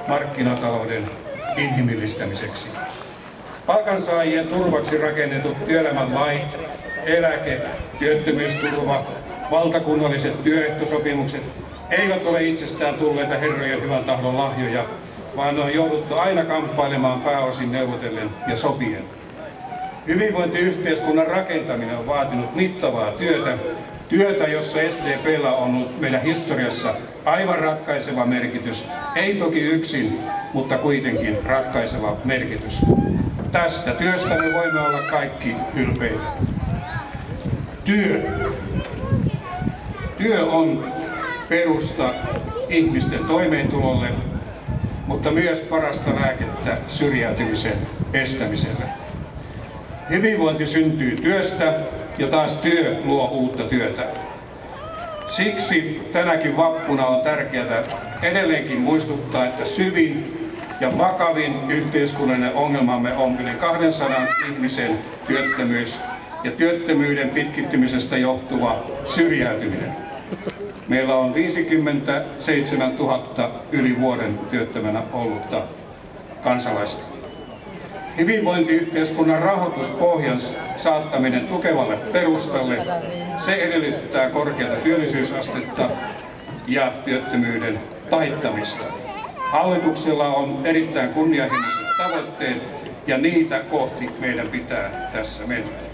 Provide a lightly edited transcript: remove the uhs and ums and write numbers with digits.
markkinatalouden inhimillistämiseksi. Palkansaajien turvaksi rakennetut työelämän lait, eläke, työttömyysturva, valtakunnalliset työehtosopimukset eivät ole itsestään tulleita herrojen hyvän tahdon lahjoja, vaan ne on jouduttu aina kamppailemaan pääosin neuvotellen ja sopien. Hyvinvointiyhteiskunnan rakentaminen on vaatinut mittavaa työtä, jossa SDP:llä on ollut meidän historiassa aivan ratkaiseva merkitys, ei toki yksin, mutta kuitenkin ratkaiseva merkitys. Tästä työstä me voimme olla kaikki ylpeitä. Työ on perusta ihmisten toimeentulolle, mutta myös parasta lääkettä syrjäytymisen estämiselle. Hyvinvointi syntyy työstä ja taas työ luo uutta työtä. Siksi tänäkin vappuna on tärkeää edelleenkin muistuttaa, että syvin ja vakavin yhteiskunnallinen ongelmamme on yli 200 ihmisen työttömyys ja työttömyyden pitkittymisestä johtuva syrjäytyminen. Meillä on 57 000 yli vuoden työttömänä ollutta kansalaista. Hyvinvointiyhteiskunnan rahoituspohjan saattaminen tukevalle perustalle, se edellyttää korkeata työllisyysastetta ja työttömyyden taittamista. Hallituksella on erittäin kunnianhimoiset tavoitteet ja niitä kohti meidän pitää tässä mennä.